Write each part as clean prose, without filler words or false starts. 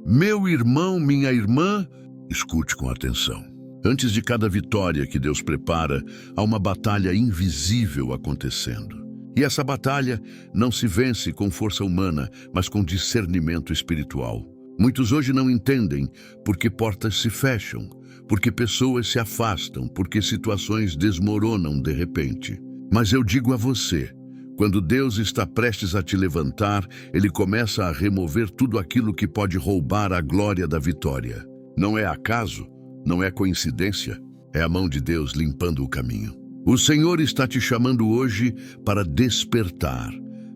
Meu irmão, minha irmã, escute com atenção. Antes de cada vitória que Deus prepara, há uma batalha invisível acontecendo. E essa batalha não se vence com força humana, mas com discernimento espiritual. Muitos hoje não entendem porque portas se fecham, porque pessoas se afastam, porque situações desmoronam de repente. Mas eu digo a você, quando Deus está prestes a te levantar, Ele começa a remover tudo aquilo que pode roubar a glória da vitória. Não é acaso, não é coincidência, é a mão de Deus limpando o caminho. O Senhor está te chamando hoje para despertar,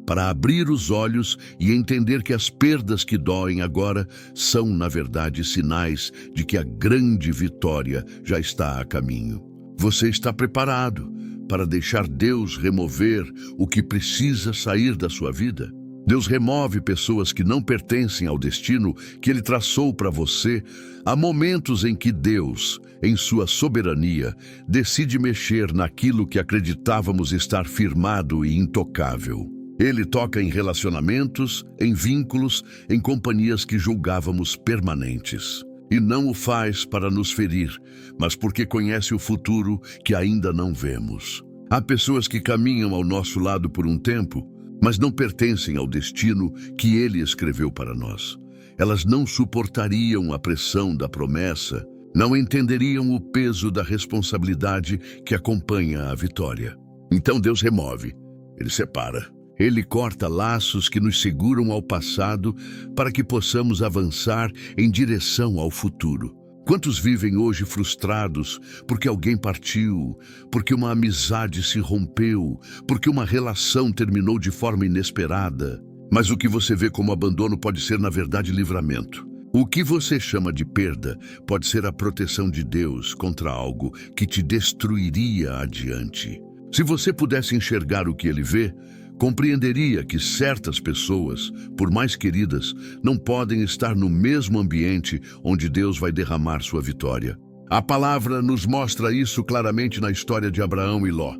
para abrir os olhos e entender que as perdas que doem agora são, na verdade, sinais de que a grande vitória já está a caminho. Você está preparado para deixar Deus remover o que precisa sair da sua vida? Deus remove pessoas que não pertencem ao destino que Ele traçou para você. Há momentos em que Deus, em sua soberania, decide mexer naquilo que acreditávamos estar firmado e intocável. Ele toca em relacionamentos, em vínculos, em companhias que julgávamos permanentes. E não o faz para nos ferir, mas porque conhece o futuro que ainda não vemos. Há pessoas que caminham ao nosso lado por um tempo, mas não pertencem ao destino que Ele escreveu para nós. Elas não suportariam a pressão da promessa, não entenderiam o peso da responsabilidade que acompanha a vitória. Então Deus remove, Ele separa. Ele corta laços que nos seguram ao passado para que possamos avançar em direção ao futuro. Quantos vivem hoje frustrados porque alguém partiu, porque uma amizade se rompeu, porque uma relação terminou de forma inesperada? Mas o que você vê como abandono pode ser, na verdade, livramento. O que você chama de perda pode ser a proteção de Deus contra algo que te destruiria adiante. Se você pudesse enxergar o que Ele vê, compreenderia que certas pessoas, por mais queridas, não podem estar no mesmo ambiente onde Deus vai derramar sua vitória. A palavra nos mostra isso claramente na história de Abraão e Ló.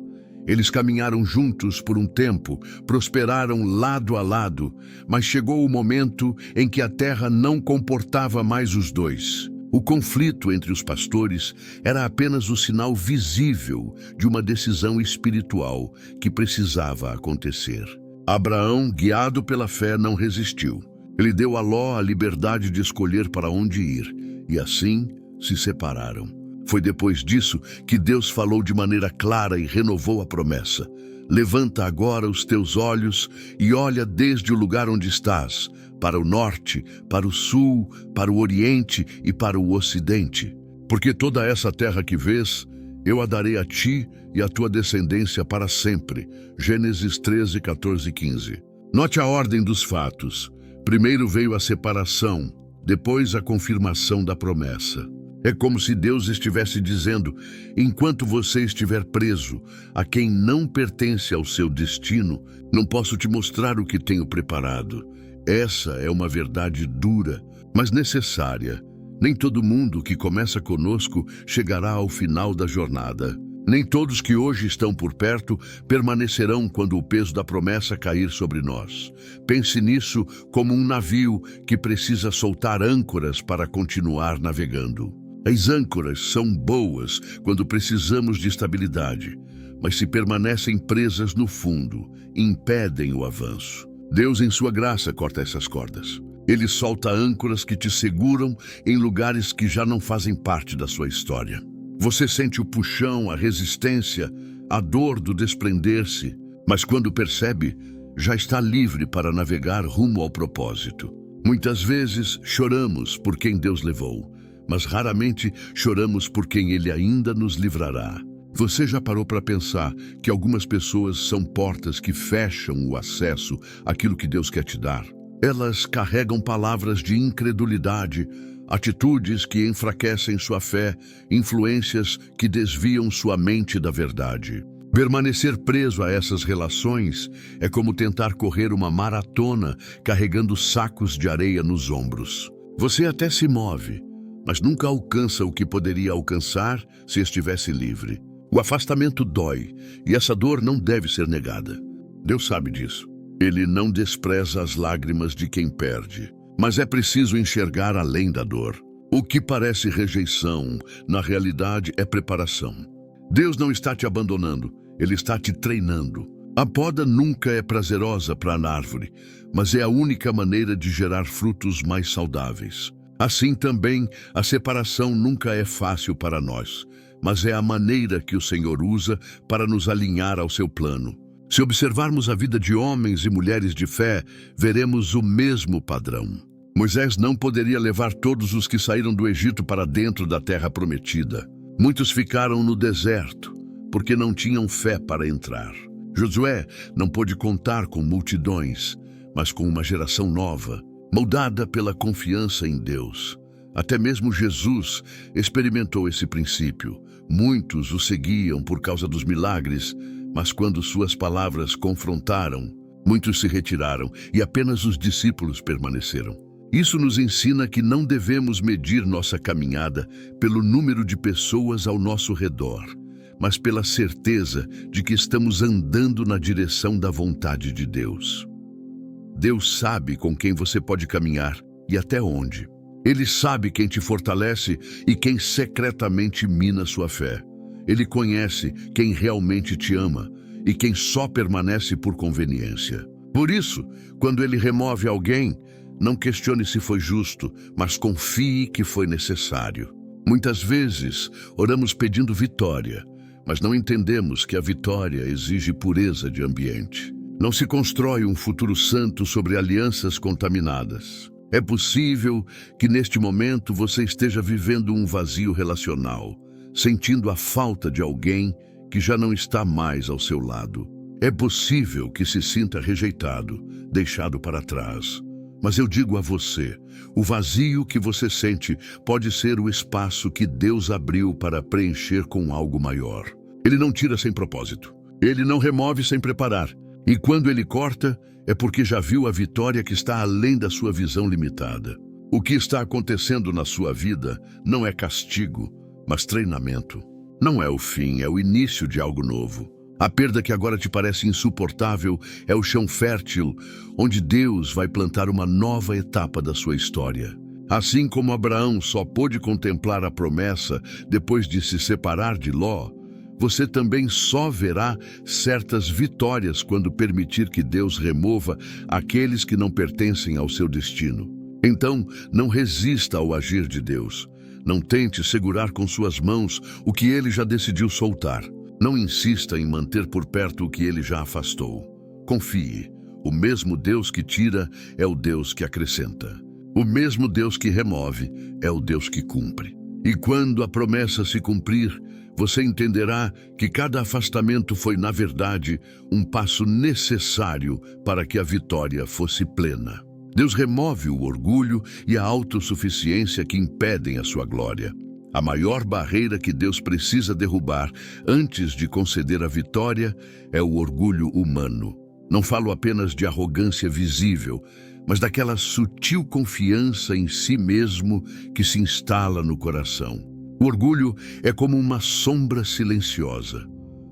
Eles caminharam juntos por um tempo, prosperaram lado a lado, mas chegou o momento em que a terra não comportava mais os dois. O conflito entre os pastores era apenas o sinal visível de uma decisão espiritual que precisava acontecer. Abraão, guiado pela fé, não resistiu. Ele deu a Ló a liberdade de escolher para onde ir, e assim se separaram. Foi depois disso que Deus falou de maneira clara e renovou a promessa. Levanta agora os teus olhos e olha desde o lugar onde estás, para o norte, para o sul, para o oriente e para o ocidente. Porque toda essa terra que vês, eu a darei a ti e à tua descendência para sempre. Gênesis 13, 14 e 15. Note a ordem dos fatos. Primeiro veio a separação, depois a confirmação da promessa. É como se Deus estivesse dizendo, enquanto você estiver preso a quem não pertence ao seu destino, não posso te mostrar o que tenho preparado. Essa é uma verdade dura, mas necessária. Nem todo mundo que começa conosco chegará ao final da jornada. Nem todos que hoje estão por perto permanecerão quando o peso da promessa cair sobre nós. Pense nisso como um navio que precisa soltar âncoras para continuar navegando. As âncoras são boas quando precisamos de estabilidade, mas se permanecem presas no fundo, impedem o avanço. Deus, em sua graça, corta essas cordas. Ele solta âncoras que te seguram em lugares que já não fazem parte da sua história. Você sente o puxão, a resistência, a dor do desprender-se, mas quando percebe, já está livre para navegar rumo ao propósito. Muitas vezes choramos por quem Deus levou, mas raramente choramos por quem Ele ainda nos livrará. Você já parou para pensar que algumas pessoas são portas que fecham o acesso àquilo que Deus quer te dar? Elas carregam palavras de incredulidade, atitudes que enfraquecem sua fé, influências que desviam sua mente da verdade. Permanecer preso a essas relações é como tentar correr uma maratona carregando sacos de areia nos ombros. Você até se move, mas nunca alcança o que poderia alcançar se estivesse livre. O afastamento dói, e essa dor não deve ser negada. Deus sabe disso. Ele não despreza as lágrimas de quem perde, Mas é preciso enxergar além da dor. O que parece rejeição, na realidade, é preparação. Deus não está te abandonando, Ele está te treinando. A poda nunca é prazerosa para a árvore, mas é a única maneira de gerar frutos mais saudáveis. Assim também, a separação nunca é fácil para nós, mas é a maneira que o Senhor usa para nos alinhar ao seu plano. Se observarmos a vida de homens e mulheres de fé, veremos o mesmo padrão. Moisés não poderia levar todos os que saíram do Egito para dentro da terra prometida. Muitos ficaram no deserto, porque não tinham fé para entrar. Josué não pôde contar com multidões, mas com uma geração nova, moldada pela confiança em Deus. Até mesmo Jesus experimentou esse princípio. Muitos o seguiam por causa dos milagres, mas quando suas palavras confrontaram, muitos se retiraram e apenas os discípulos permaneceram. Isso nos ensina que não devemos medir nossa caminhada pelo número de pessoas ao nosso redor, mas pela certeza de que estamos andando na direção da vontade de Deus. Deus sabe com quem você pode caminhar e até onde. Ele sabe quem te fortalece e quem secretamente mina sua fé. Ele conhece quem realmente te ama e quem só permanece por conveniência. Por isso, quando Ele remove alguém, não questione se foi justo, mas confie que foi necessário. Muitas vezes, oramos pedindo vitória, mas não entendemos que a vitória exige pureza de ambiente. Não se constrói um futuro santo sobre alianças contaminadas. É possível que neste momento você esteja vivendo um vazio relacional, sentindo a falta de alguém que já não está mais ao seu lado. É possível que se sinta rejeitado, deixado para trás. Mas eu digo a você, o vazio que você sente pode ser o espaço que Deus abriu para preencher com algo maior. Ele não tira sem propósito. Ele não remove sem preparar. E quando Ele corta, é porque já viu a vitória que está além da sua visão limitada. O que está acontecendo na sua vida não é castigo, mas treinamento. Não é o fim, é o início de algo novo. A perda que agora te parece insuportável é o chão fértil, onde Deus vai plantar uma nova etapa da sua história. Assim como Abraão só pôde contemplar a promessa depois de se separar de Ló, você também só verá certas vitórias quando permitir que Deus remova aqueles que não pertencem ao seu destino. Então, não resista ao agir de Deus. Não tente segurar com suas mãos o que Ele já decidiu soltar. Não insista em manter por perto o que Ele já afastou. Confie. O mesmo Deus que tira é o Deus que acrescenta. O mesmo Deus que remove é o Deus que cumpre. E quando a promessa se cumprir, você entenderá que cada afastamento foi, na verdade, um passo necessário para que a vitória fosse plena. Deus remove o orgulho e a autossuficiência que impedem a sua glória. A maior barreira que Deus precisa derrubar antes de conceder a vitória é o orgulho humano. Não falo apenas de arrogância visível, mas daquela sutil confiança em si mesmo que se instala no coração. O orgulho é como uma sombra silenciosa.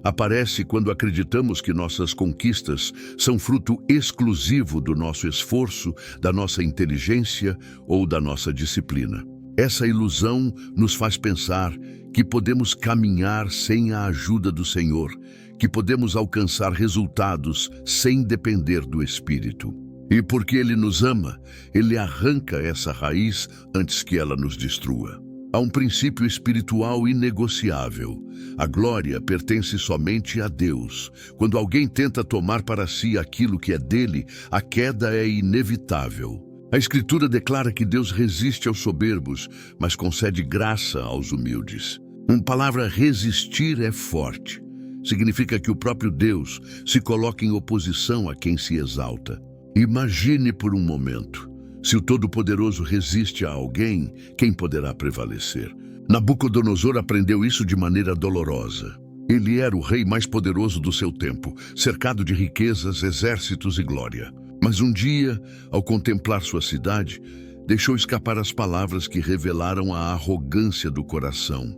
Aparece quando acreditamos que nossas conquistas são fruto exclusivo do nosso esforço, da nossa inteligência ou da nossa disciplina. Essa ilusão nos faz pensar que podemos caminhar sem a ajuda do Senhor, que podemos alcançar resultados sem depender do Espírito. E porque Ele nos ama, Ele arranca essa raiz antes que ela nos destrua. Há um princípio espiritual inegociável. A glória pertence somente a Deus. Quando alguém tenta tomar para si aquilo que é dele, a queda é inevitável. A Escritura declara que Deus resiste aos soberbos, mas concede graça aos humildes. Uma palavra resistir é forte. Significa que o próprio Deus se coloca em oposição a quem se exalta. Imagine por um momento. Se o Todo-Poderoso resiste a alguém, quem poderá prevalecer? Nabucodonosor aprendeu isso de maneira dolorosa. Ele era o rei mais poderoso do seu tempo, cercado de riquezas, exércitos e glória. Mas um dia, ao contemplar sua cidade, deixou escapar as palavras que revelaram a arrogância do coração.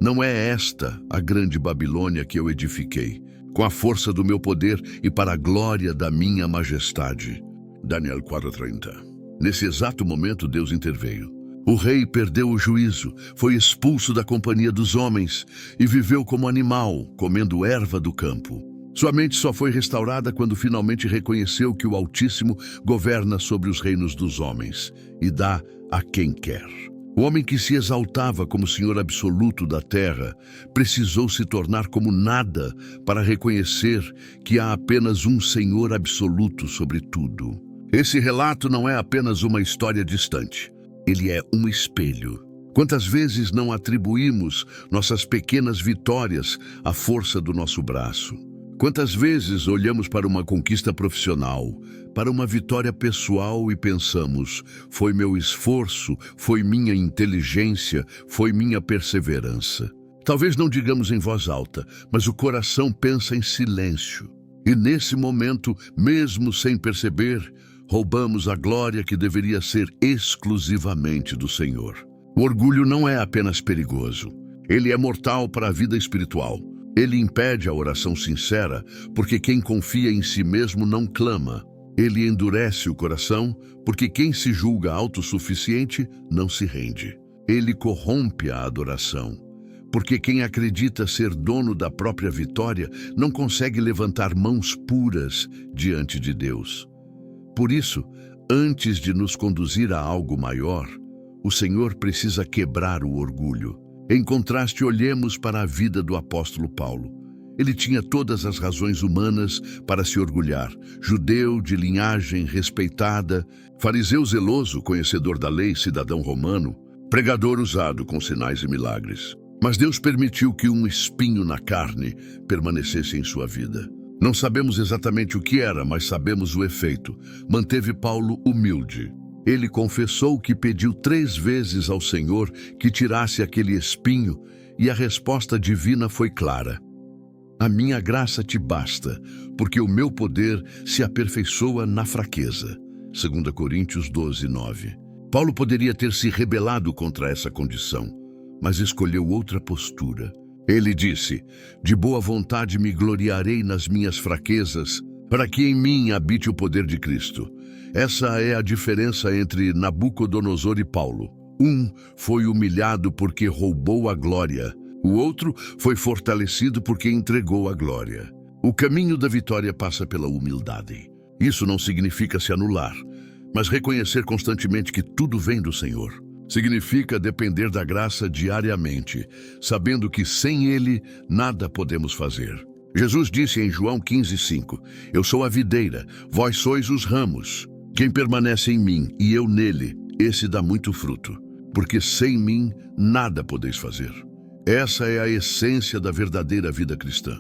Não é esta a grande Babilônia que eu edifiquei, com a força do meu poder e para a glória da minha majestade. Daniel 4:30. Nesse exato momento, Deus interveio. O rei perdeu o juízo, foi expulso da companhia dos homens e viveu como animal, comendo erva do campo. Sua mente só foi restaurada quando finalmente reconheceu que o Altíssimo governa sobre os reinos dos homens e dá a quem quer. O homem que se exaltava como Senhor absoluto da terra precisou se tornar como nada para reconhecer que há apenas um Senhor absoluto sobre tudo. Esse relato não é apenas uma história distante. Ele é um espelho. Quantas vezes não atribuímos nossas pequenas vitórias à força do nosso braço? Quantas vezes olhamos para uma conquista profissional, para uma vitória pessoal e pensamos: foi meu esforço, foi minha inteligência, foi minha perseverança. Talvez não digamos em voz alta, mas o coração pensa em silêncio. E nesse momento, mesmo sem perceber, roubamos a glória que deveria ser exclusivamente do Senhor. O orgulho não é apenas perigoso, ele é mortal para a vida espiritual. Ele impede a oração sincera, porque quem confia em si mesmo não clama. Ele endurece o coração, porque quem se julga autossuficiente não se rende. Ele corrompe a adoração, porque quem acredita ser dono da própria vitória não consegue levantar mãos puras diante de Deus. Por isso, antes de nos conduzir a algo maior, o Senhor precisa quebrar o orgulho. Em contraste, olhemos para a vida do apóstolo Paulo. Ele tinha todas as razões humanas para se orgulhar. Judeu de linhagem respeitada, fariseu zeloso, conhecedor da lei, cidadão romano, pregador usado com sinais e milagres. Mas Deus permitiu que um espinho na carne permanecesse em sua vida. Não sabemos exatamente o que era, mas sabemos o efeito. Manteve Paulo humilde. Ele confessou que pediu 3 vezes ao Senhor que tirasse aquele espinho, e a resposta divina foi clara: a minha graça te basta, porque o meu poder se aperfeiçoa na fraqueza. 2 Coríntios 12:9. Paulo poderia ter se rebelado contra essa condição, mas escolheu outra postura. Ele disse: de boa vontade me gloriarei nas minhas fraquezas, para que em mim habite o poder de Cristo. Essa é a diferença entre Nabucodonosor e Paulo. Um foi humilhado porque roubou a glória. O outro foi fortalecido porque entregou a glória. O caminho da vitória passa pela humildade. Isso não significa se anular, mas reconhecer constantemente que tudo vem do Senhor. Significa depender da graça diariamente, sabendo que sem Ele nada podemos fazer. Jesus disse em João 15:5, eu sou a videira, vós sois os ramos. Quem permanece em mim e eu nele, esse dá muito fruto, porque sem mim nada podeis fazer. Essa é a essência da verdadeira vida cristã.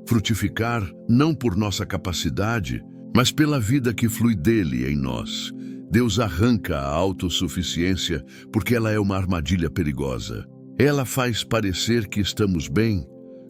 Frutificar não por nossa capacidade, mas pela vida que flui dele em nós. Deus arranca a autossuficiência porque ela é uma armadilha perigosa. Ela faz parecer que estamos bem,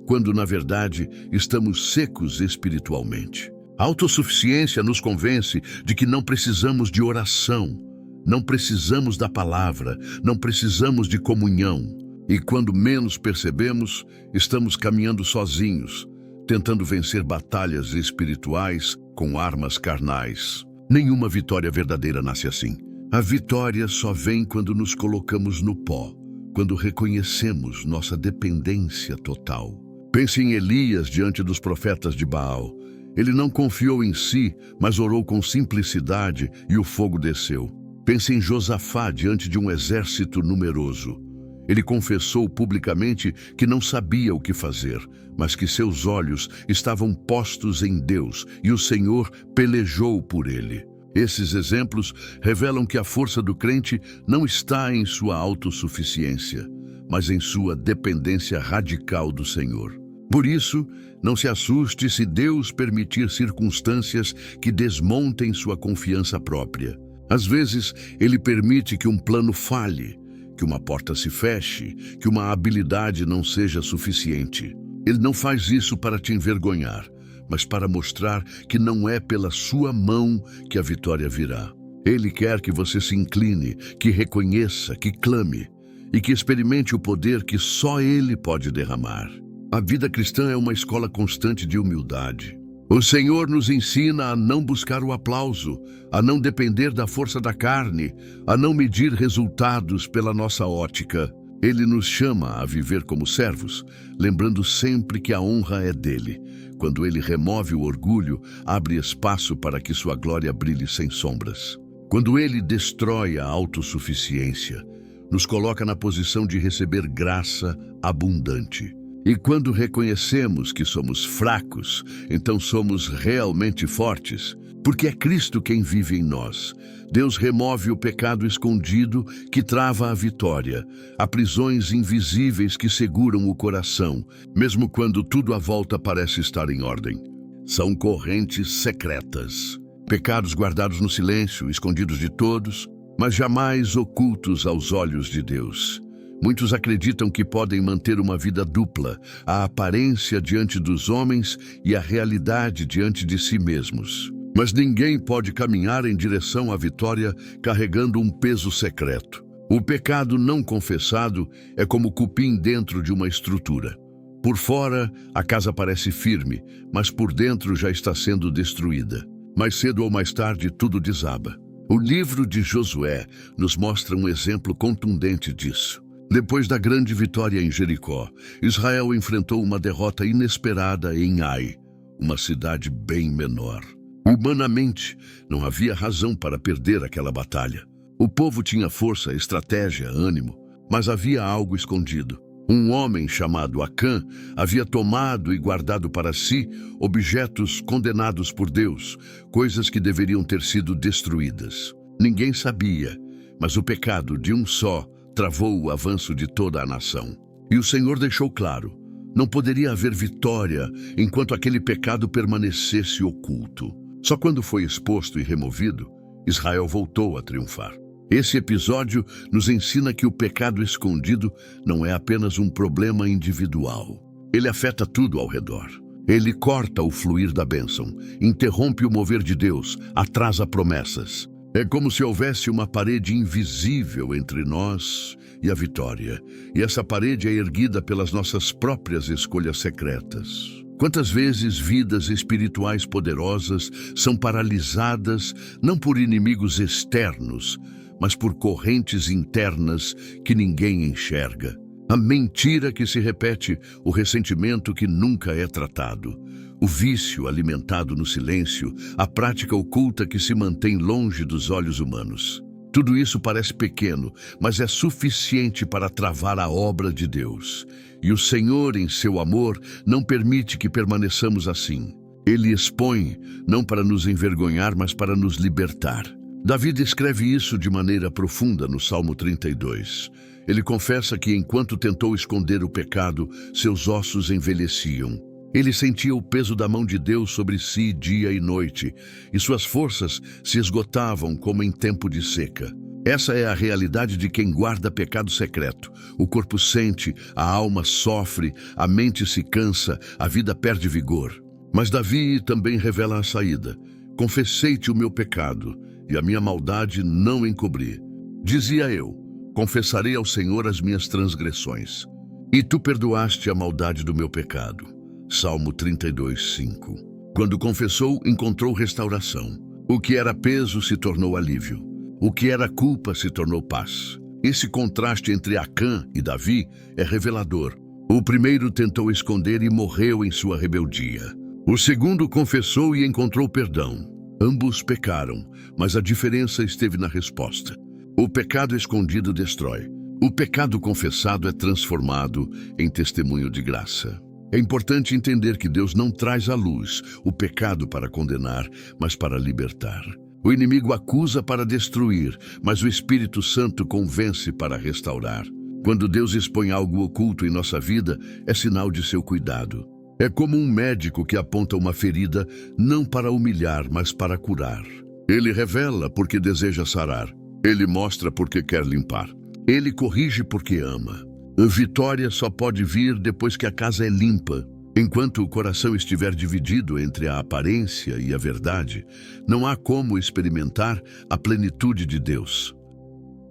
quando na verdade estamos secos espiritualmente. A autossuficiência nos convence de que não precisamos de oração, não precisamos da palavra, não precisamos de comunhão. E quando menos percebemos, estamos caminhando sozinhos, tentando vencer batalhas espirituais com armas carnais. Nenhuma vitória verdadeira nasce assim. A vitória só vem quando nos colocamos no pó, quando reconhecemos nossa dependência total. Pense em Elias diante dos profetas de Baal. Ele não confiou em si, mas orou com simplicidade e o fogo desceu. Pense em Josafá diante de um exército numeroso. Ele confessou publicamente que não sabia o que fazer, mas que seus olhos estavam postos em Deus e o Senhor pelejou por ele. Esses exemplos revelam que a força do crente não está em sua autossuficiência, mas em sua dependência radical do Senhor. Por isso, não se assuste se Deus permitir circunstâncias que desmontem sua confiança própria. Às vezes, Ele permite que um plano falhe, que uma porta se feche, que uma habilidade não seja suficiente. Ele não faz isso para te envergonhar, mas para mostrar que não é pela sua mão que a vitória virá. Ele quer que você se incline, que reconheça, que clame e que experimente o poder que só Ele pode derramar. A vida cristã é uma escola constante de humildade. O Senhor nos ensina a não buscar o aplauso, a não depender da força da carne, a não medir resultados pela nossa ótica. Ele nos chama a viver como servos, lembrando sempre que a honra é dele. Quando ele remove o orgulho, abre espaço para que sua glória brilhe sem sombras. Quando ele destrói a autossuficiência, nos coloca na posição de receber graça abundante. E quando reconhecemos que somos fracos, então somos realmente fortes, porque é Cristo quem vive em nós. Deus remove o pecado escondido que trava a vitória, há prisões invisíveis que seguram o coração, mesmo quando tudo à volta parece estar em ordem. São correntes secretas, pecados guardados no silêncio, escondidos de todos, mas jamais ocultos aos olhos de Deus. Muitos acreditam que podem manter uma vida dupla, a aparência diante dos homens e a realidade diante de si mesmos. Mas ninguém pode caminhar em direção à vitória carregando um peso secreto. O pecado não confessado é como cupim dentro de uma estrutura. Por fora, a casa parece firme, mas por dentro já está sendo destruída. Mais cedo ou mais tarde, tudo desaba. O livro de Josué nos mostra um exemplo contundente disso. Depois da grande vitória em Jericó, Israel enfrentou uma derrota inesperada em Ai, uma cidade bem menor. Humanamente, não havia razão para perder aquela batalha. O povo tinha força, estratégia, ânimo, mas havia algo escondido. Um homem chamado Acã havia tomado e guardado para si objetos condenados por Deus, coisas que deveriam ter sido destruídas. Ninguém sabia, mas o pecado de um só travou o avanço de toda a nação. E o Senhor deixou claro, não poderia haver vitória enquanto aquele pecado permanecesse oculto. Só quando foi exposto e removido, Israel voltou a triunfar. Esse episódio nos ensina que o pecado escondido não é apenas um problema individual. Ele afeta tudo ao redor. Ele corta o fluir da bênção, interrompe o mover de Deus, atrasa promessas. É como se houvesse uma parede invisível entre nós e a vitória. E essa parede é erguida pelas nossas próprias escolhas secretas. Quantas vezes vidas espirituais poderosas são paralisadas não por inimigos externos, mas por correntes internas que ninguém enxerga. A mentira que se repete, o ressentimento que nunca é tratado, o vício alimentado no silêncio, a prática oculta que se mantém longe dos olhos humanos. Tudo isso parece pequeno, mas é suficiente para travar a obra de Deus. E o Senhor, em seu amor, não permite que permaneçamos assim. Ele expõe, não para nos envergonhar, mas para nos libertar. Davi descreve isso de maneira profunda no Salmo 32. Ele confessa que enquanto tentou esconder o pecado, seus ossos envelheciam. Ele sentia o peso da mão de Deus sobre si dia e noite, e suas forças se esgotavam como em tempo de seca. Essa é a realidade de quem guarda pecado secreto. O corpo sente, a alma sofre, a mente se cansa, a vida perde vigor. Mas Davi também revela a saída. Confessei-te o meu pecado, e a minha maldade não encobri. Dizia eu, confessarei ao Senhor as minhas transgressões. E tu perdoaste a maldade do meu pecado. Salmo 32, 5. Quando confessou, encontrou restauração. O que era peso se tornou alívio. O que era culpa se tornou paz. Esse contraste entre Acã e Davi é revelador. O primeiro tentou esconder e morreu em sua rebeldia. O segundo confessou e encontrou perdão. Ambos pecaram, mas a diferença esteve na resposta. O pecado escondido destrói. O pecado confessado é transformado em testemunho de graça. É importante entender que Deus não traz à luz o pecado para condenar, mas para libertar. O inimigo acusa para destruir, mas o Espírito Santo convence para restaurar. Quando Deus expõe algo oculto em nossa vida, é sinal de seu cuidado. É como um médico que aponta uma ferida não para humilhar, mas para curar. Ele revela porque deseja sarar. Ele mostra porque quer limpar. Ele corrige porque ama. A vitória só pode vir depois que a casa é limpa. Enquanto o coração estiver dividido entre a aparência e a verdade, não há como experimentar a plenitude de Deus.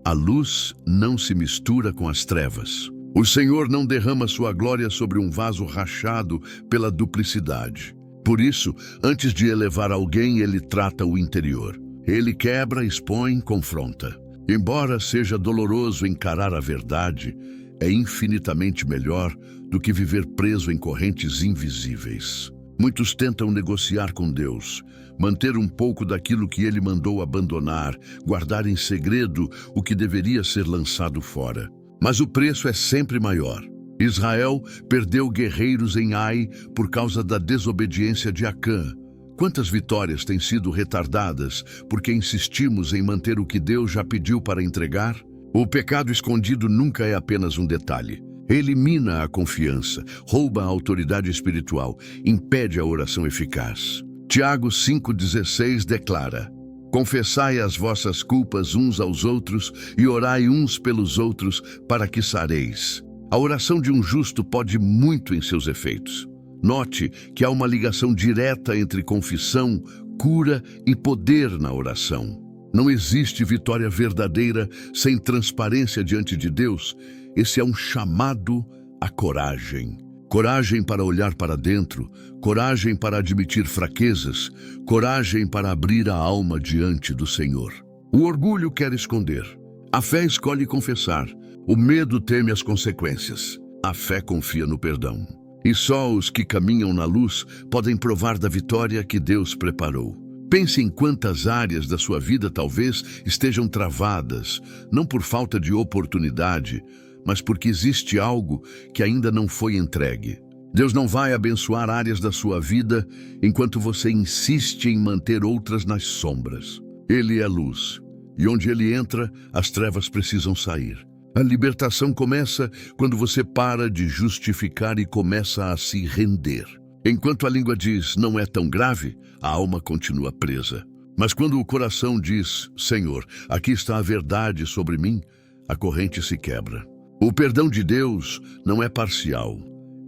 A luz não se mistura com as trevas. O Senhor não derrama sua glória sobre um vaso rachado pela duplicidade. Por isso, antes de elevar alguém, ele trata o interior. Ele quebra, expõe, confronta. Embora seja doloroso encarar a verdade, é infinitamente melhor do que viver preso em correntes invisíveis. Muitos tentam negociar com Deus, manter um pouco daquilo que Ele mandou abandonar, guardar em segredo o que deveria ser lançado fora. Mas o preço é sempre maior. Israel perdeu guerreiros em Ai por causa da desobediência de Acã. Quantas vitórias têm sido retardadas porque insistimos em manter o que Deus já pediu para entregar? O pecado escondido nunca é apenas um detalhe. Elimina a confiança, rouba a autoridade espiritual, impede a oração eficaz. Tiago 5,16 declara: confessai as vossas culpas uns aos outros e orai uns pelos outros para que sareis. A oração de um justo pode muito em seus efeitos. Note que há uma ligação direta entre confissão, cura e poder na oração. Não existe vitória verdadeira sem transparência diante de Deus. Esse é um chamado à coragem. Coragem para olhar para dentro, coragem para admitir fraquezas, coragem para abrir a alma diante do Senhor. O orgulho quer esconder. A fé escolhe confessar. O medo teme as consequências. A fé confia no perdão. E só os que caminham na luz podem provar da vitória que Deus preparou. Pense em quantas áreas da sua vida talvez estejam travadas, não por falta de oportunidade, mas porque existe algo que ainda não foi entregue. Deus não vai abençoar áreas da sua vida enquanto você insiste em manter outras nas sombras. Ele é luz, e onde Ele entra, as trevas precisam sair. A libertação começa quando você para de justificar e começa a se render. Enquanto a língua diz, não é tão grave, a alma continua presa. Mas quando o coração diz, Senhor, aqui está a verdade sobre mim, a corrente se quebra. O perdão de Deus não é parcial.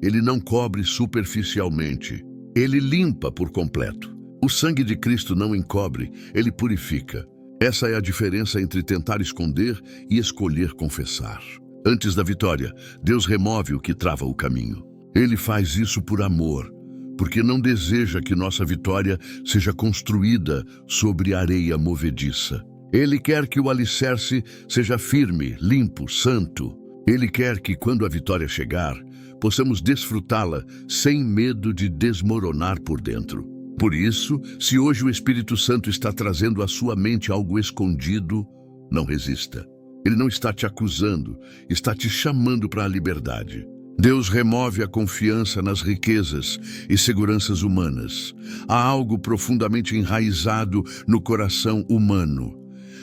Ele não cobre superficialmente. Ele limpa por completo. O sangue de Cristo não encobre, ele purifica. Essa é a diferença entre tentar esconder e escolher confessar. Antes da vitória, Deus remove o que trava o caminho. Ele faz isso por amor, porque não deseja que nossa vitória seja construída sobre areia movediça. Ele quer que o alicerce seja firme, limpo, santo. Ele quer que, quando a vitória chegar, possamos desfrutá-la sem medo de desmoronar por dentro. Por isso, se hoje o Espírito Santo está trazendo à sua mente algo escondido, não resista. Ele não está te acusando, está te chamando para a liberdade. Deus remove a confiança nas riquezas e seguranças humanas. Há algo profundamente enraizado no coração humano.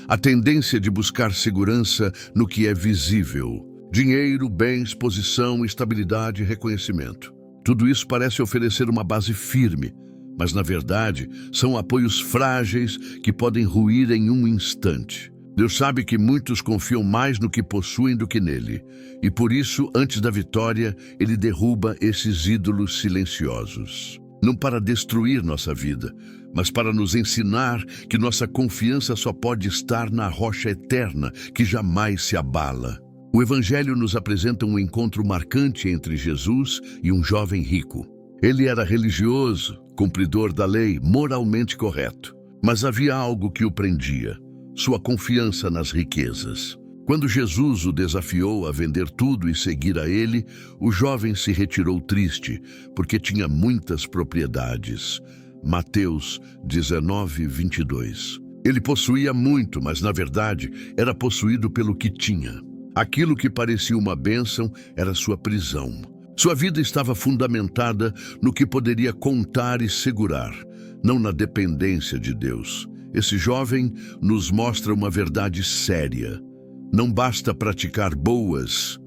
A tendência de buscar segurança no que é visível. Dinheiro, bens, posição, estabilidade e reconhecimento. Tudo isso parece oferecer uma base firme, mas na verdade são apoios frágeis que podem ruir em um instante. Deus sabe que muitos confiam mais no que possuem do que nele, e por isso, antes da vitória, ele derruba esses ídolos silenciosos. Não para destruir nossa vida, mas para nos ensinar que nossa confiança só pode estar na rocha eterna, que jamais se abala. O Evangelho nos apresenta um encontro marcante entre Jesus e um jovem rico. Ele era religioso, cumpridor da lei, moralmente correto, mas havia algo que o prendia: sua confiança nas riquezas. Quando Jesus o desafiou a vender tudo e seguir a ele, o jovem se retirou triste, porque tinha muitas propriedades. Mateus 19:22. Ele possuía muito, mas na verdade era possuído pelo que tinha. Aquilo que parecia uma bênção era sua prisão. Sua vida estava fundamentada no que poderia contar e segurar, não na dependência de Deus. Esse jovem nos mostra uma verdade séria. Não basta praticar boas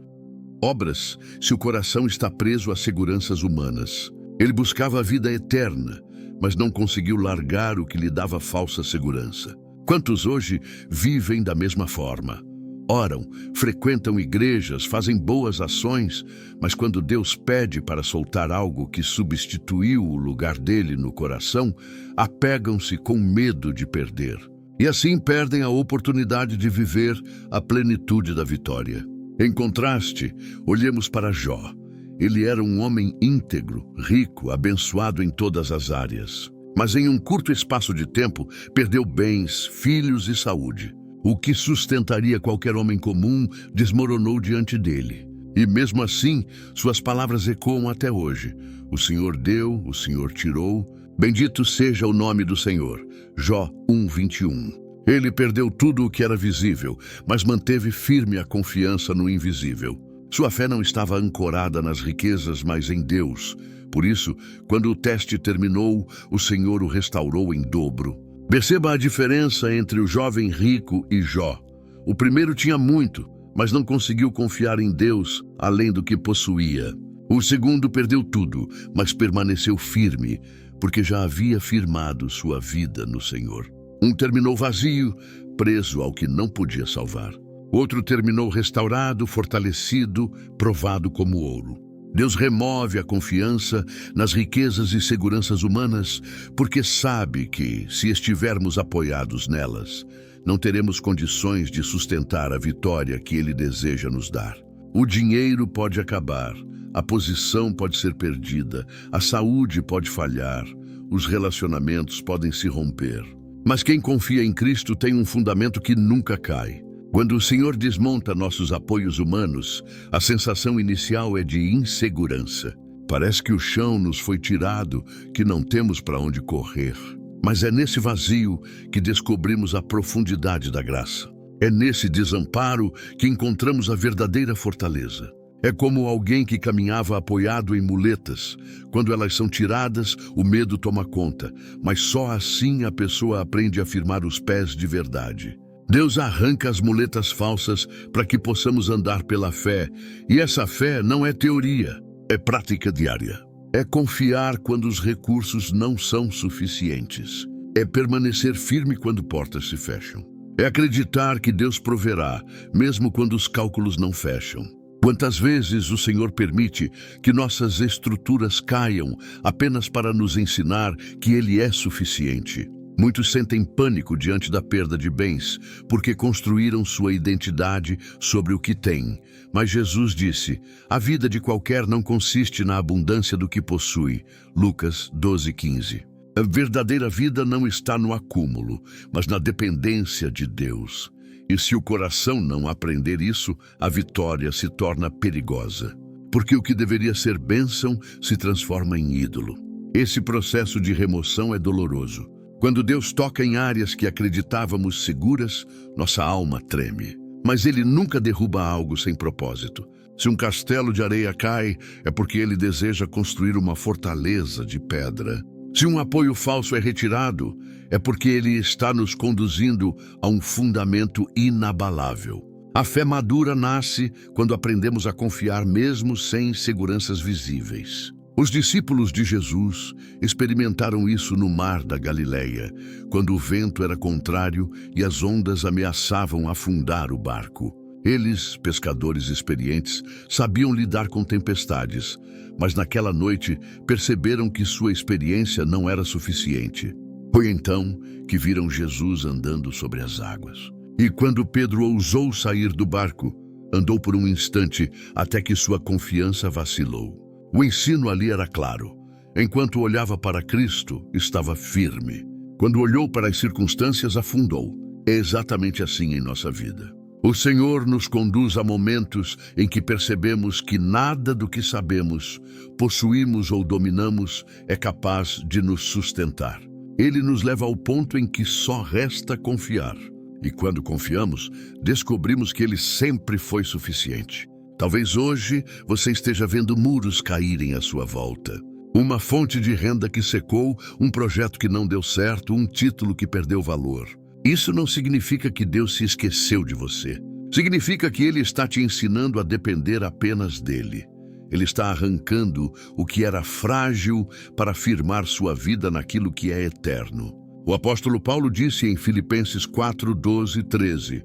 obras se o coração está preso às seguranças humanas. Ele buscava a vida eterna, mas não conseguiu largar o que lhe dava falsa segurança. Quantos hoje vivem da mesma forma? Oram, frequentam igrejas, fazem boas ações, mas quando Deus pede para soltar algo que substituiu o lugar dele no coração, apegam-se com medo de perder. E assim perdem a oportunidade de viver a plenitude da vitória. Em contraste, olhemos para Jó. Ele era um homem íntegro, rico, abençoado em todas as áreas. Mas em um curto espaço de tempo, perdeu bens, filhos e saúde. O que sustentaria qualquer homem comum desmoronou diante dele. E mesmo assim, suas palavras ecoam até hoje. O Senhor deu, o Senhor tirou. Bendito seja o nome do Senhor. Jó 1:21. Ele perdeu tudo o que era visível, mas manteve firme a confiança no invisível. Sua fé não estava ancorada nas riquezas, mas em Deus. Por isso, quando o teste terminou, o Senhor o restaurou em dobro. Perceba a diferença entre o jovem rico e Jó. O primeiro tinha muito, mas não conseguiu confiar em Deus além do que possuía. O segundo perdeu tudo, mas permaneceu firme, porque já havia firmado sua vida no Senhor. Um terminou vazio, preso ao que não podia salvar. Outro terminou restaurado, fortalecido, provado como ouro. Deus remove a confiança nas riquezas e seguranças humanas, porque sabe que, se estivermos apoiados nelas, não teremos condições de sustentar a vitória que Ele deseja nos dar. O dinheiro pode acabar, a posição pode ser perdida, a saúde pode falhar, os relacionamentos podem se romper. Mas quem confia em Cristo tem um fundamento que nunca cai. Quando o Senhor desmonta nossos apoios humanos, a sensação inicial é de insegurança. Parece que o chão nos foi tirado, que não temos para onde correr. Mas é nesse vazio que descobrimos a profundidade da graça. É nesse desamparo que encontramos a verdadeira fortaleza. É como alguém que caminhava apoiado em muletas. Quando elas são tiradas, o medo toma conta, mas só assim a pessoa aprende a firmar os pés de verdade. Deus arranca as muletas falsas para que possamos andar pela fé, e essa fé não é teoria, é prática diária. É confiar quando os recursos não são suficientes. É permanecer firme quando portas se fecham. É acreditar que Deus proverá, mesmo quando os cálculos não fecham. Quantas vezes o Senhor permite que nossas estruturas caiam apenas para nos ensinar que Ele é suficiente? Muitos sentem pânico diante da perda de bens, porque construíram sua identidade sobre o que têm. Mas Jesus disse: a vida de qualquer não consiste na abundância do que possui. Lucas 12:15. A verdadeira vida não está no acúmulo, mas na dependência de Deus. E se o coração não aprender isso, a vitória se torna perigosa. Porque o que deveria ser bênção se transforma em ídolo. Esse processo de remoção é doloroso. Quando Deus toca em áreas que acreditávamos seguras, nossa alma treme. Mas Ele nunca derruba algo sem propósito. Se um castelo de areia cai, é porque Ele deseja construir uma fortaleza de pedra. Se um apoio falso é retirado, é porque Ele está nos conduzindo a um fundamento inabalável. A fé madura nasce quando aprendemos a confiar mesmo sem seguranças visíveis. Os discípulos de Jesus experimentaram isso no mar da Galileia, quando o vento era contrário e as ondas ameaçavam afundar o barco. Eles, pescadores experientes, sabiam lidar com tempestades, mas naquela noite perceberam que sua experiência não era suficiente. Foi então que viram Jesus andando sobre as águas. E quando Pedro ousou sair do barco, andou por um instante até que sua confiança vacilou. O ensino ali era claro. Enquanto olhava para Cristo, estava firme. Quando olhou para as circunstâncias, afundou. É exatamente assim em nossa vida. O Senhor nos conduz a momentos em que percebemos que nada do que sabemos, possuímos ou dominamos é capaz de nos sustentar. Ele nos leva ao ponto em que só resta confiar. E quando confiamos, descobrimos que Ele sempre foi suficiente. Talvez hoje você esteja vendo muros caírem à sua volta. Uma fonte de renda que secou, um projeto que não deu certo, um título que perdeu valor. Isso não significa que Deus se esqueceu de você. Significa que Ele está te ensinando a depender apenas dEle. Ele está arrancando o que era frágil para firmar sua vida naquilo que é eterno. O apóstolo Paulo disse em Filipenses 4:12-13: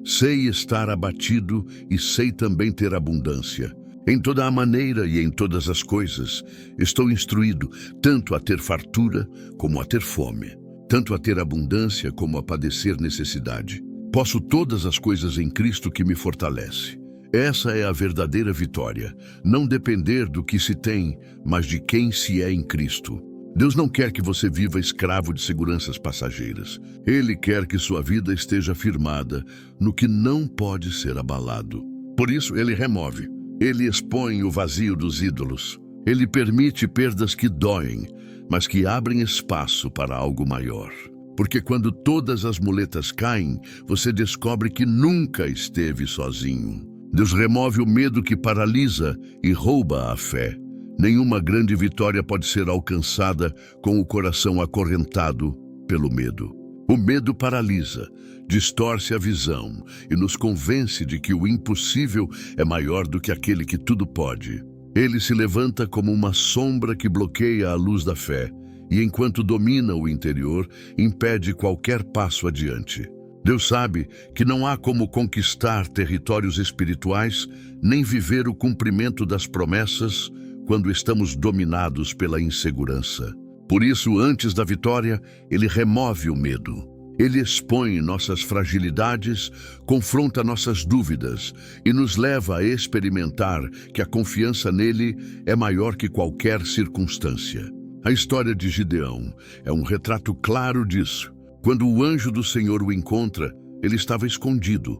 sei estar abatido e sei também ter abundância. Em toda a maneira e em todas as coisas, estou instruído tanto a ter fartura como a ter fome, tanto a ter abundância como a padecer necessidade. Posso todas as coisas em Cristo que me fortalece. Essa é a verdadeira vitória. Não depender do que se tem, mas de quem se é em Cristo. Deus não quer que você viva escravo de seguranças passageiras. Ele quer que sua vida esteja firmada no que não pode ser abalado. Por isso, ele remove. Ele expõe o vazio dos ídolos. Ele permite perdas que doem, mas que abrem espaço para algo maior. Porque quando todas as muletas caem, você descobre que nunca esteve sozinho. Deus remove o medo que paralisa e rouba a fé. Nenhuma grande vitória pode ser alcançada com o coração acorrentado pelo medo. O medo paralisa, distorce a visão e nos convence de que o impossível é maior do que aquele que tudo pode. Ele se levanta como uma sombra que bloqueia a luz da fé e, enquanto domina o interior, impede qualquer passo adiante. Deus sabe que não há como conquistar territórios espirituais nem viver o cumprimento das promessas quando estamos dominados pela insegurança. Por isso, antes da vitória, ele remove o medo. Ele expõe nossas fragilidades, confronta nossas dúvidas e nos leva a experimentar que a confiança nele é maior que qualquer circunstância. A história de Gideão é um retrato claro disso. Quando o anjo do Senhor o encontra, ele estava escondido,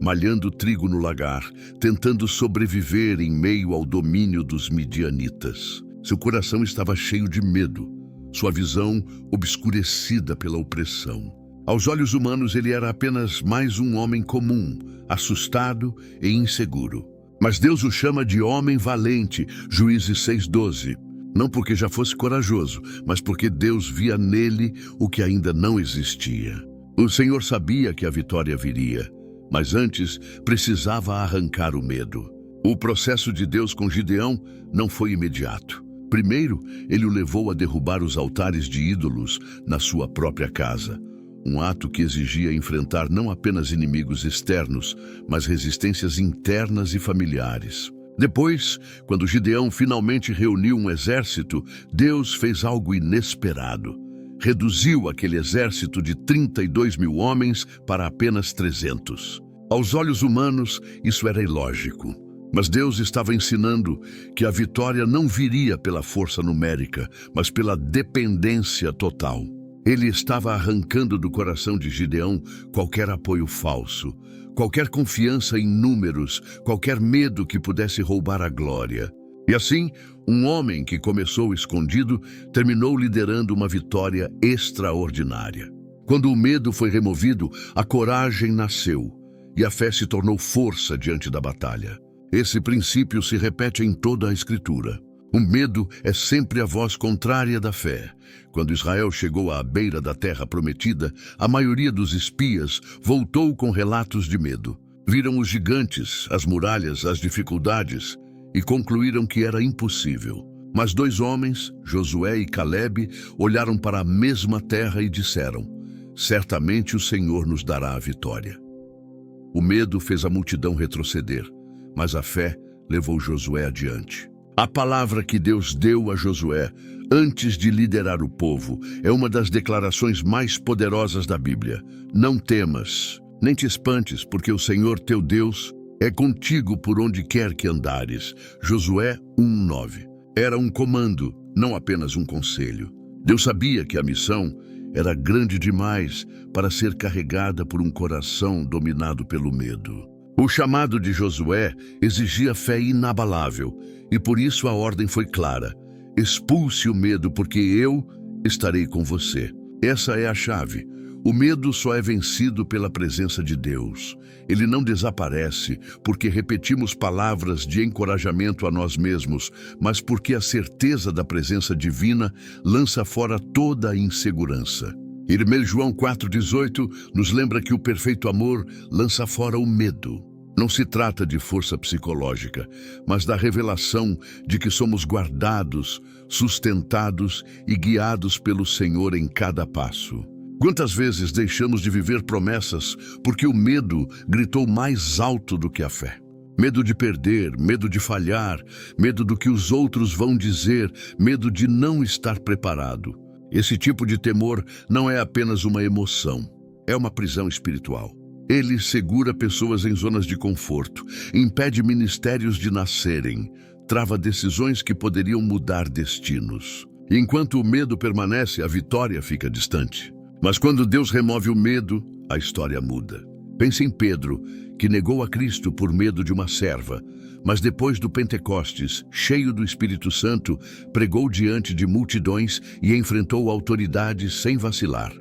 malhando trigo no lagar, tentando sobreviver em meio ao domínio dos midianitas. Seu coração estava cheio de medo, sua visão obscurecida pela opressão. Aos olhos humanos, ele era apenas mais um homem comum, assustado e inseguro. Mas Deus o chama de homem valente, Juízes 6:12. Não porque já fosse corajoso, mas porque Deus via nele o que ainda não existia. O Senhor sabia que a vitória viria, mas antes precisava arrancar o medo. O processo de Deus com Gideão não foi imediato. Primeiro, ele o levou a derrubar os altares de ídolos na sua própria casa. Um ato que exigia enfrentar não apenas inimigos externos, mas resistências internas e familiares. Depois, quando Gideão finalmente reuniu um exército, Deus fez algo inesperado. Reduziu aquele exército de 32.000 homens para apenas 300. Aos olhos humanos, isso era ilógico. Mas Deus estava ensinando que a vitória não viria pela força numérica, mas pela dependência total. Ele estava arrancando do coração de Gideão qualquer apoio falso, qualquer confiança em números, qualquer medo que pudesse roubar a glória. E assim, um homem que começou escondido terminou liderando uma vitória extraordinária. Quando o medo foi removido, a coragem nasceu e a fé se tornou força diante da batalha. Esse princípio se repete em toda a Escritura. O medo é sempre a voz contrária da fé. Quando Israel chegou à beira da terra prometida, a maioria dos espias voltou com relatos de medo. Viram os gigantes, as muralhas, as dificuldades e concluíram que era impossível. Mas 2 homens, Josué e Calebe, olharam para a mesma terra e disseram: certamente o Senhor nos dará a vitória. O medo fez a multidão retroceder, mas a fé levou Josué adiante. A palavra que Deus deu a Josué antes de liderar o povo é uma das declarações mais poderosas da Bíblia. Não temas, nem te espantes, porque o Senhor teu Deus é contigo por onde quer que andares. Josué 1:9. Era um comando, não apenas um conselho. Deus sabia que a missão era grande demais para ser carregada por um coração dominado pelo medo. O chamado de Josué exigia fé inabalável, e por isso a ordem foi clara: expulse o medo, porque eu estarei com você. Essa é a chave. O medo só é vencido pela presença de Deus. Ele não desaparece porque repetimos palavras de encorajamento a nós mesmos, mas porque a certeza da presença divina lança fora toda a insegurança. 1 João 4,18 nos lembra que o perfeito amor lança fora o medo. Não se trata de força psicológica, mas da revelação de que somos guardados, sustentados e guiados pelo Senhor em cada passo. Quantas vezes deixamos de viver promessas porque o medo gritou mais alto do que a fé? Medo de perder, medo de falhar, medo do que os outros vão dizer, medo de não estar preparado. Esse tipo de temor não é apenas uma emoção, é uma prisão espiritual. Ele segura pessoas em zonas de conforto, impede ministérios de nascerem, trava decisões que poderiam mudar destinos. Enquanto o medo permanece, a vitória fica distante. Mas quando Deus remove o medo, a história muda. Pense em Pedro, que negou a Cristo por medo de uma serva, mas depois do Pentecostes, cheio do Espírito Santo, pregou diante de multidões e enfrentou autoridades sem vacilar.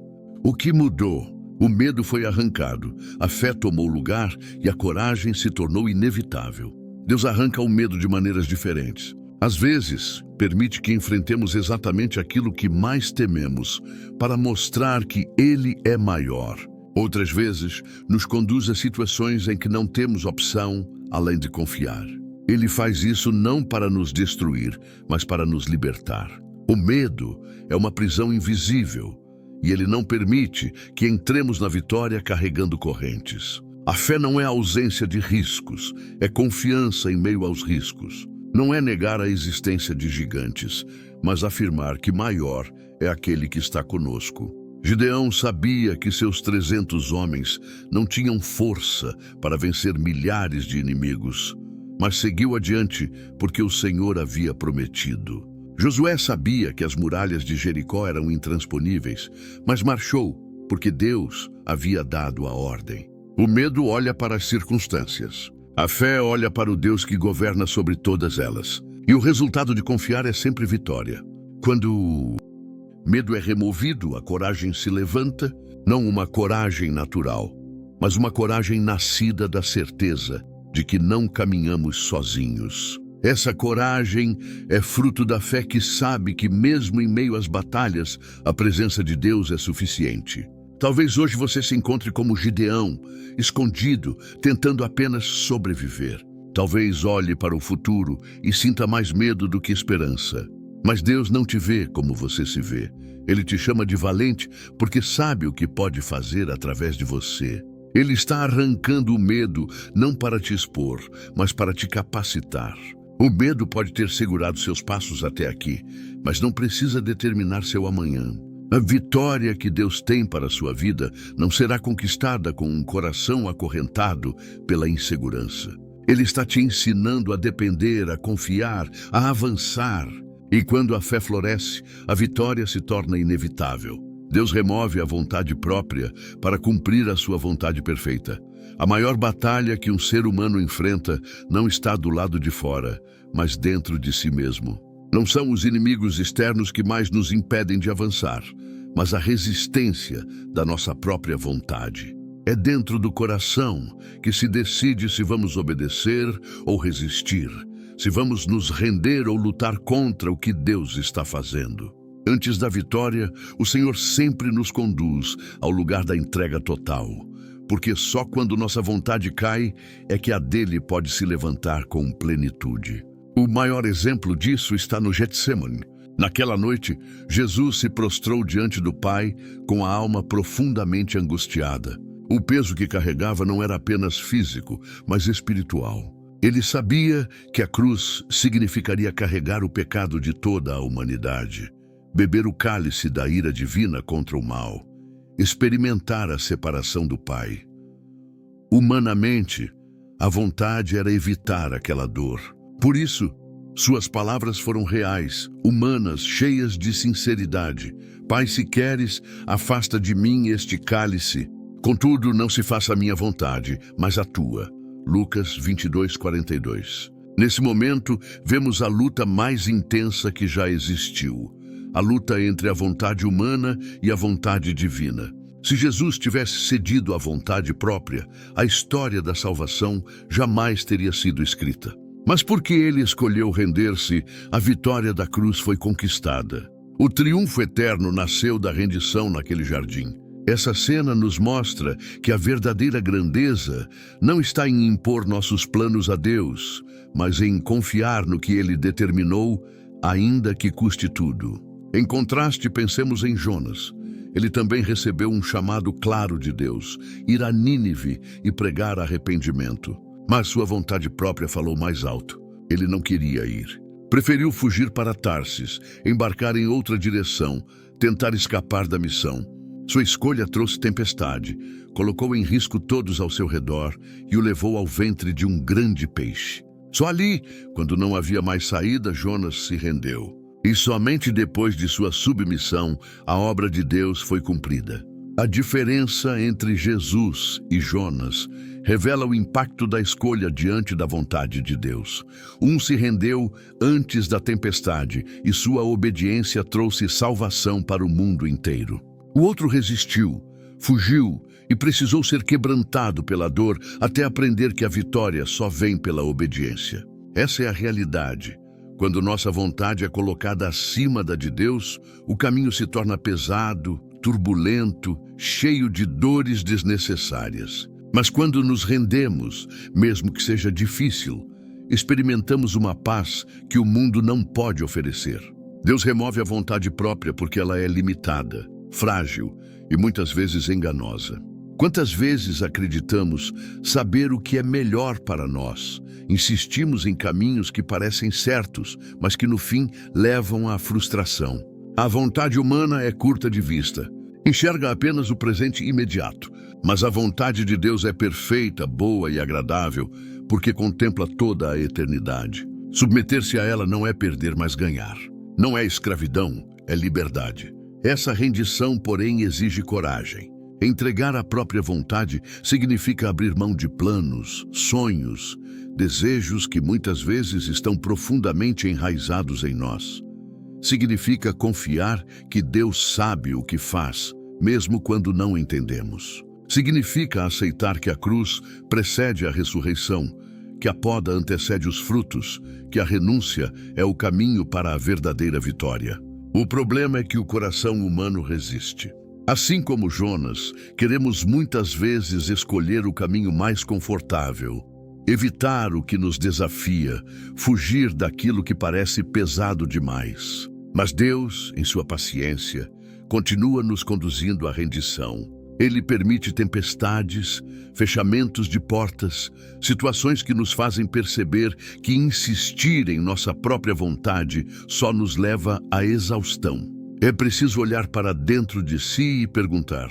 O que mudou? O medo foi arrancado, a fé tomou lugar e a coragem se tornou inevitável. Deus arranca o medo de maneiras diferentes. Às vezes, permite que enfrentemos exatamente aquilo que mais tememos, para mostrar que Ele é maior. Outras vezes, nos conduz a situações em que não temos opção além de confiar. Ele faz isso não para nos destruir, mas para nos libertar. O medo é uma prisão invisível, e ele não permite que entremos na vitória carregando correntes. A fé não é a ausência de riscos, é confiança em meio aos riscos. Não é negar a existência de gigantes, mas afirmar que maior é aquele que está conosco. Gideão sabia que seus 300 homens não tinham força para vencer milhares de inimigos, mas seguiu adiante porque o Senhor havia prometido. Josué sabia que as muralhas de Jericó eram intransponíveis, mas marchou porque Deus havia dado a ordem. O medo olha para as circunstâncias. A fé olha para o Deus que governa sobre todas elas. E o resultado de confiar é sempre vitória. Quando o medo é removido, a coragem se levanta, não uma coragem natural, mas uma coragem nascida da certeza de que não caminhamos sozinhos. Essa coragem é fruto da fé que sabe que mesmo em meio às batalhas, a presença de Deus é suficiente. Talvez hoje você se encontre como Gideão, escondido, tentando apenas sobreviver. Talvez olhe para o futuro e sinta mais medo do que esperança. Mas Deus não te vê como você se vê. Ele te chama de valente porque sabe o que pode fazer através de você. Ele está arrancando o medo não para te expor, mas para te capacitar. O medo pode ter segurado seus passos até aqui, mas não precisa determinar seu amanhã. A vitória que Deus tem para a sua vida não será conquistada com um coração acorrentado pela insegurança. Ele está te ensinando a depender, a confiar, a avançar. E quando a fé floresce, a vitória se torna inevitável. Deus remove a vontade própria para cumprir a sua vontade perfeita. A maior batalha que um ser humano enfrenta não está do lado de fora, mas dentro de si mesmo. Não são os inimigos externos que mais nos impedem de avançar, mas a resistência da nossa própria vontade. É dentro do coração que se decide se vamos obedecer ou resistir, se vamos nos render ou lutar contra o que Deus está fazendo. Antes da vitória, o Senhor sempre nos conduz ao lugar da entrega total, porque só quando nossa vontade cai é que a dele pode se levantar com plenitude. O maior exemplo disso está no Getsemane. Naquela noite, Jesus se prostrou diante do Pai com a alma profundamente angustiada. O peso que carregava não era apenas físico, mas espiritual. Ele sabia que a cruz significaria carregar o pecado de toda a humanidade, beber o cálice da ira divina contra o mal, experimentar a separação do Pai. Humanamente, a vontade era evitar aquela dor. Por isso, suas palavras foram reais, humanas, cheias de sinceridade. Pai, se queres, afasta de mim este cálice. Contudo, não se faça a minha vontade, mas a tua. Lucas 22:42. Nesse momento, vemos a luta mais intensa que já existiu. A luta entre a vontade humana e a vontade divina. Se Jesus tivesse cedido à vontade própria, a história da salvação jamais teria sido escrita. Mas porque ele escolheu render-se, a vitória da cruz foi conquistada. O triunfo eterno nasceu da rendição naquele jardim. Essa cena nos mostra que a verdadeira grandeza não está em impor nossos planos a Deus, mas em confiar no que ele determinou, ainda que custe tudo. Em contraste, pensemos em Jonas. Ele também recebeu um chamado claro de Deus, ir a Nínive e pregar arrependimento. Mas sua vontade própria falou mais alto. Ele não queria ir. Preferiu fugir para Tarsis, embarcar em outra direção, tentar escapar da missão. Sua escolha trouxe tempestade, colocou em risco todos ao seu redor e o levou ao ventre de um grande peixe. Só ali, quando não havia mais saída, Jonas se rendeu. E somente depois de sua submissão, a obra de Deus foi cumprida. A diferença entre Jesus e Jonas revela o impacto da escolha diante da vontade de Deus. Um se rendeu antes da tempestade e sua obediência trouxe salvação para o mundo inteiro. O outro resistiu, fugiu e precisou ser quebrantado pela dor até aprender que a vitória só vem pela obediência. Essa é a realidade. Quando nossa vontade é colocada acima da de Deus, o caminho se torna pesado, turbulento, cheio de dores desnecessárias. Mas quando nos rendemos, mesmo que seja difícil, experimentamos uma paz que o mundo não pode oferecer. Deus remove a vontade própria porque ela é limitada, frágil e muitas vezes enganosa. Quantas vezes acreditamos saber o que é melhor para nós? Insistimos em caminhos que parecem certos, mas que no fim levam à frustração. A vontade humana é curta de vista. Enxerga apenas o presente imediato. Mas a vontade de Deus é perfeita, boa e agradável, porque contempla toda a eternidade. Submeter-se a ela não é perder, mas ganhar. Não é escravidão, é liberdade. Essa rendição, porém, exige coragem. Entregar a própria vontade significa abrir mão de planos, sonhos, desejos que muitas vezes estão profundamente enraizados em nós. Significa confiar que Deus sabe o que faz, mesmo quando não entendemos. Significa aceitar que a cruz precede a ressurreição, que a poda antecede os frutos, que a renúncia é o caminho para a verdadeira vitória. O problema é que o coração humano resiste. Assim como Jonas, queremos muitas vezes escolher o caminho mais confortável, evitar o que nos desafia, fugir daquilo que parece pesado demais. Mas Deus, em sua paciência, continua nos conduzindo à rendição. Ele permite tempestades, fechamentos de portas, situações que nos fazem perceber que insistir em nossa própria vontade só nos leva à exaustão. É preciso olhar para dentro de si e perguntar: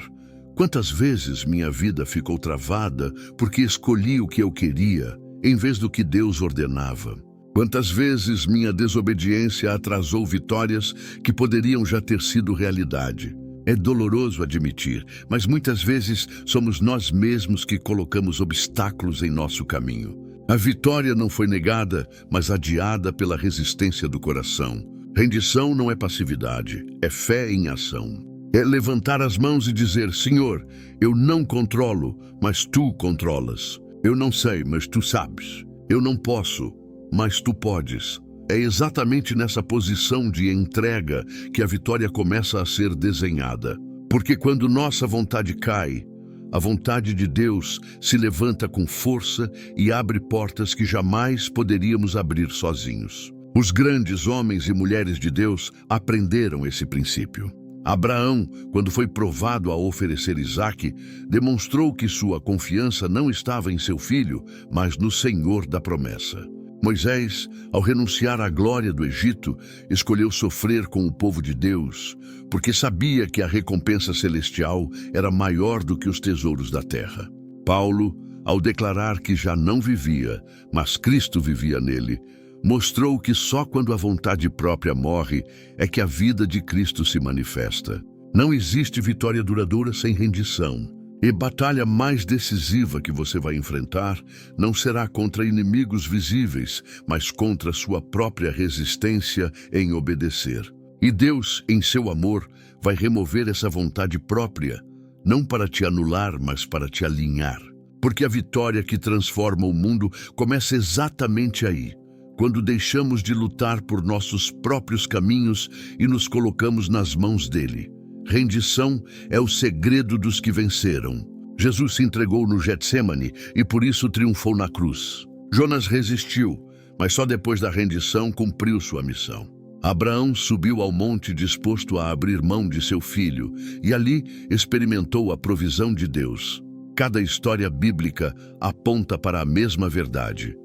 quantas vezes minha vida ficou travada porque escolhi o que eu queria, em vez do que Deus ordenava? Quantas vezes minha desobediência atrasou vitórias que poderiam já ter sido realidade? É doloroso admitir, mas muitas vezes somos nós mesmos que colocamos obstáculos em nosso caminho. A vitória não foi negada, mas adiada pela resistência do coração. Rendição não é passividade, é fé em ação. É levantar as mãos e dizer: Senhor, eu não controlo, mas Tu controlas. Eu não sei, mas Tu sabes. Eu não posso, mas Tu podes. É exatamente nessa posição de entrega que a vitória começa a ser desenhada. Porque quando nossa vontade cai, a vontade de Deus se levanta com força e abre portas que jamais poderíamos abrir sozinhos. Os grandes homens e mulheres de Deus aprenderam esse princípio. Abraão, quando foi provado a oferecer Isaque, demonstrou que sua confiança não estava em seu filho, mas no Senhor da promessa. Moisés, ao renunciar à glória do Egito, escolheu sofrer com o povo de Deus, porque sabia que a recompensa celestial era maior do que os tesouros da terra. Paulo, ao declarar que já não vivia, mas Cristo vivia nele, mostrou que só quando a vontade própria morre é que a vida de Cristo se manifesta. Não existe vitória duradoura sem rendição. E batalha mais decisiva que você vai enfrentar não será contra inimigos visíveis, mas contra sua própria resistência em obedecer. E Deus, em seu amor, vai remover essa vontade própria, não para te anular, mas para te alinhar. Porque a vitória que transforma o mundo começa exatamente aí, quando deixamos de lutar por nossos próprios caminhos e nos colocamos nas mãos dele. Rendição é o segredo dos que venceram. Jesus se entregou no Getsêmani e por isso triunfou na cruz. Jonas resistiu, mas só depois da rendição cumpriu sua missão. Abraão subiu ao monte disposto a abrir mão de seu filho e ali experimentou a provisão de Deus. Cada história bíblica aponta para a mesma verdade.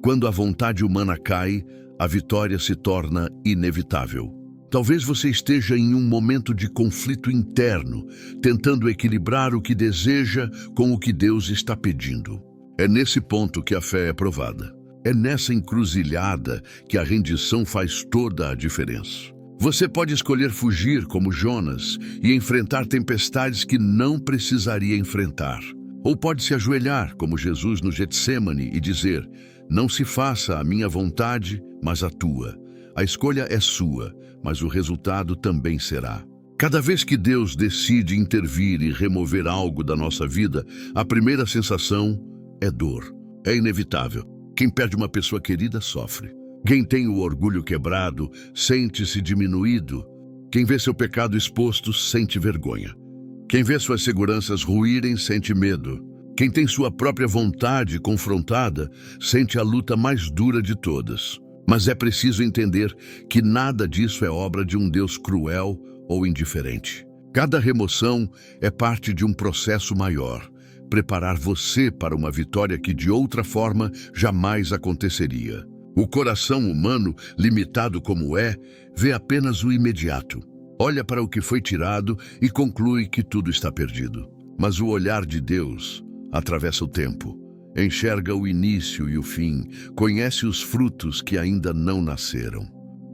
Quando a vontade humana cai, a vitória se torna inevitável. Talvez você esteja em um momento de conflito interno, tentando equilibrar o que deseja com o que Deus está pedindo. É nesse ponto que a fé é provada. É nessa encruzilhada que a rendição faz toda a diferença. Você pode escolher fugir como Jonas e enfrentar tempestades que não precisaria enfrentar. Ou pode se ajoelhar como Jesus no Getsêmani e dizer: não se faça a minha vontade, mas a tua. A escolha é sua, mas o resultado também será. Cada vez que Deus decide intervir e remover algo da nossa vida, a primeira sensação é dor. É inevitável. Quem perde uma pessoa querida sofre. Quem tem o orgulho quebrado sente-se diminuído. Quem vê seu pecado exposto sente vergonha. Quem vê suas seguranças ruírem sente medo. Quem tem sua própria vontade confrontada sente a luta mais dura de todas. Mas é preciso entender que nada disso é obra de um Deus cruel ou indiferente. Cada remoção é parte de um processo maior. Preparar você para uma vitória que de outra forma jamais aconteceria. O coração humano, limitado como é, vê apenas o imediato. Olha para o que foi tirado e conclui que tudo está perdido. Mas o olhar de Deus atravessa o tempo. Enxerga o início e o fim, conhece os frutos que ainda não nasceram.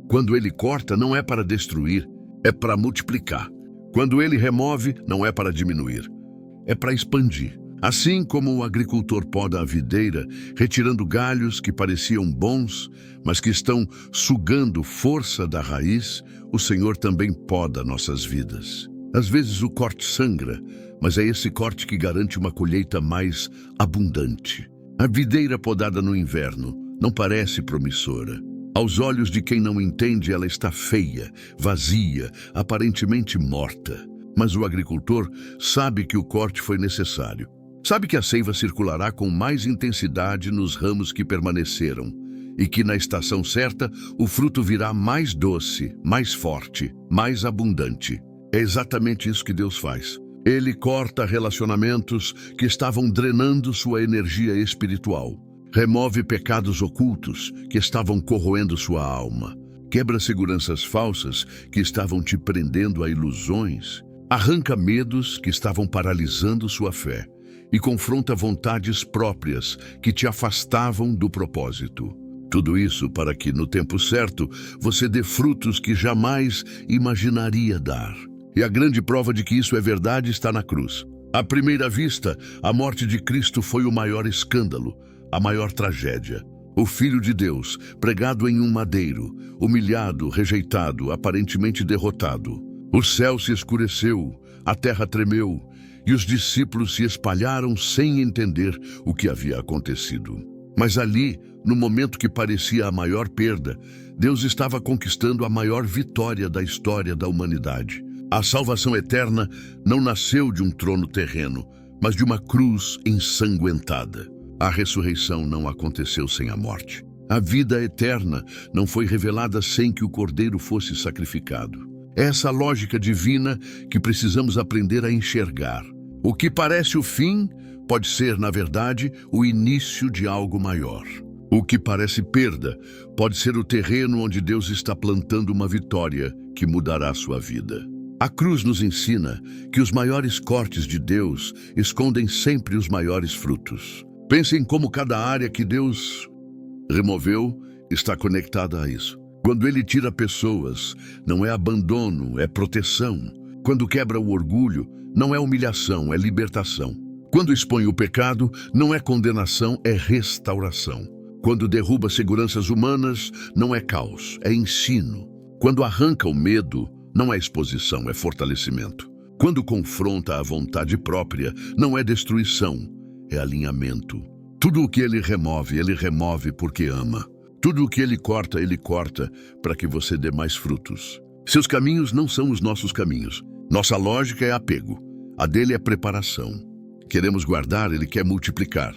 Quando ele corta, não é para destruir, é para multiplicar. Quando ele remove, não é para diminuir, é para expandir. Assim como o agricultor poda a videira, retirando galhos que pareciam bons, mas que estão sugando força da raiz, o Senhor também poda nossas vidas. Às vezes o corte sangra, mas é esse corte que garante uma colheita mais abundante. A videira podada no inverno não parece promissora. Aos olhos de quem não entende, ela está feia, vazia, aparentemente morta. Mas o agricultor sabe que o corte foi necessário. Sabe que a seiva circulará com mais intensidade nos ramos que permaneceram e que na estação certa o fruto virá mais doce, mais forte, mais abundante. É exatamente isso que Deus faz. Ele corta relacionamentos que estavam drenando sua energia espiritual. Remove pecados ocultos que estavam corroendo sua alma. Quebra seguranças falsas que estavam te prendendo a ilusões. Arranca medos que estavam paralisando sua fé. E confronta vontades próprias que te afastavam do propósito. Tudo isso para que, no tempo certo, você dê frutos que jamais imaginaria dar. E a grande prova de que isso é verdade está na cruz. À primeira vista, a morte de Cristo foi o maior escândalo, a maior tragédia. O Filho de Deus, pregado em um madeiro, humilhado, rejeitado, aparentemente derrotado. O céu se escureceu, a terra tremeu, e os discípulos se espalharam sem entender o que havia acontecido. Mas ali, no momento que parecia a maior perda, Deus estava conquistando a maior vitória da história da humanidade. A salvação eterna não nasceu de um trono terreno, mas de uma cruz ensanguentada. A ressurreição não aconteceu sem a morte. A vida eterna não foi revelada sem que o Cordeiro fosse sacrificado. É essa lógica divina que precisamos aprender a enxergar. O que parece o fim pode ser, na verdade, o início de algo maior. O que parece perda pode ser o terreno onde Deus está plantando uma vitória que mudará sua vida. A cruz nos ensina que os maiores cortes de Deus escondem sempre os maiores frutos. Pense em como cada área que Deus removeu está conectada a isso. Quando Ele tira pessoas, não é abandono, é proteção. Quando quebra o orgulho, não é humilhação, é libertação. Quando expõe o pecado, não é condenação, é restauração. Quando derruba seguranças humanas, não é caos, é ensino. Quando arranca o medo, não é exposição, é fortalecimento. Quando confronta a vontade própria, não é destruição, é alinhamento. Tudo o que Ele remove porque ama. Tudo o que Ele corta para que você dê mais frutos. Seus caminhos não são os nossos caminhos. Nossa lógica é apego. A dele é preparação. Queremos guardar, Ele quer multiplicar.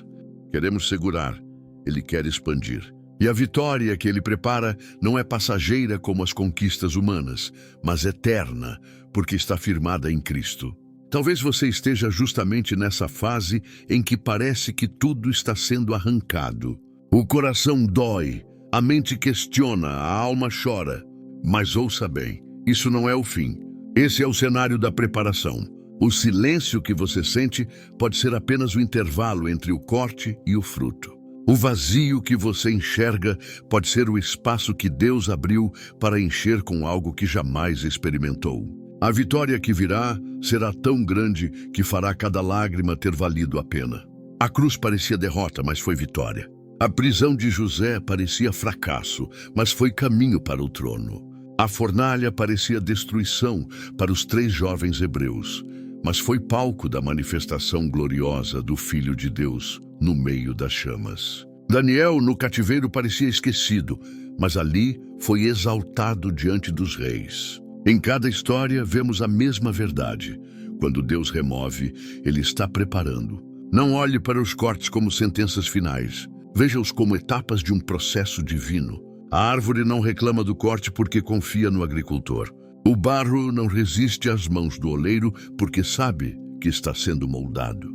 Queremos segurar, Ele quer expandir. E a vitória que Ele prepara não é passageira como as conquistas humanas, mas eterna, porque está firmada em Cristo. Talvez você esteja justamente nessa fase em que parece que tudo está sendo arrancado. O coração dói, a mente questiona, a alma chora. Mas ouça bem, Isso não é o fim. Esse é o cenário da preparação. O silêncio que você sente pode ser apenas o intervalo entre o corte e o fruto. O vazio que você enxerga pode ser o espaço que Deus abriu para encher com algo que jamais experimentou. A vitória que virá será tão grande que fará cada lágrima ter valido a pena. A cruz parecia derrota, mas foi vitória. A prisão de José parecia fracasso, mas foi caminho para o trono. A fornalha parecia destruição para os 3 jovens hebreus, mas foi palco da manifestação gloriosa do Filho de Deus no meio das chamas. Daniel, no cativeiro, parecia esquecido, mas ali foi exaltado diante dos reis. Em cada história, vemos a mesma verdade. Quando Deus remove, Ele está preparando. Não olhe para os cortes como sentenças finais. Veja-os como etapas de um processo divino. A árvore não reclama do corte porque confia no agricultor. O barro não resiste às mãos do oleiro porque sabe que está sendo moldado.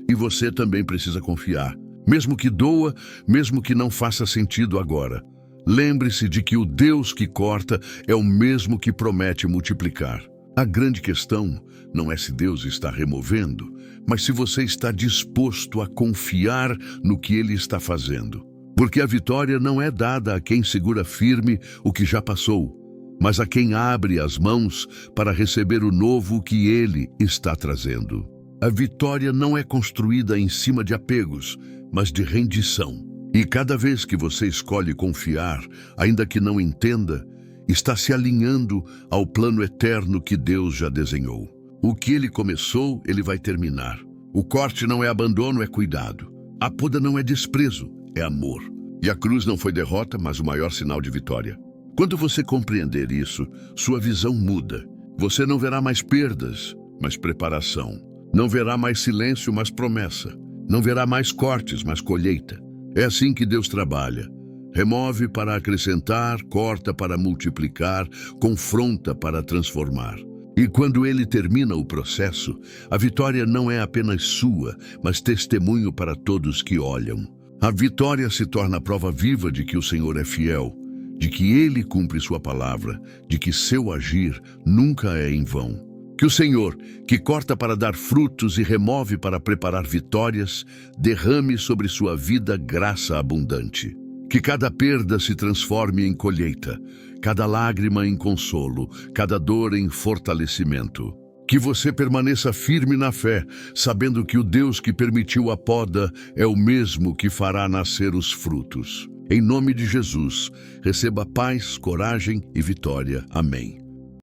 E você também precisa confiar. Mesmo que doa, mesmo que não faça sentido agora. Lembre-se de que o Deus que corta é o mesmo que promete multiplicar. A grande questão não é se Deus está removendo, mas se você está disposto a confiar no que Ele está fazendo. Porque a vitória não é dada a quem segura firme o que já passou, mas a quem abre as mãos para receber o novo que Ele está trazendo. A vitória não é construída em cima de apegos, mas de rendição. E cada vez que você escolhe confiar, ainda que não entenda, está se alinhando ao plano eterno que Deus já desenhou. O que Ele começou, Ele vai terminar. O corte não é abandono, é cuidado. A poda não é desprezo, é amor. E a cruz não foi derrota, mas o maior sinal de vitória. Quando você compreender isso, sua visão muda. Você não verá mais perdas, mas preparação. Não verá mais silêncio, mas promessa. Não verá mais cortes, mas colheita. É assim que Deus trabalha. Remove para acrescentar, corta para multiplicar, confronta para transformar. E quando Ele termina o processo, a vitória não é apenas sua, mas testemunho para todos que olham. A vitória se torna a prova viva de que o Senhor é fiel, de que Ele cumpre sua palavra, de que seu agir nunca é em vão. Que o Senhor, que corta para dar frutos e remove para preparar vitórias, derrame sobre sua vida graça abundante. Que cada perda se transforme em colheita, cada lágrima em consolo, cada dor em fortalecimento. Que você permaneça firme na fé, sabendo que o Deus que permitiu a poda é o mesmo que fará nascer os frutos. Em nome de Jesus, receba paz, coragem e vitória. Amém.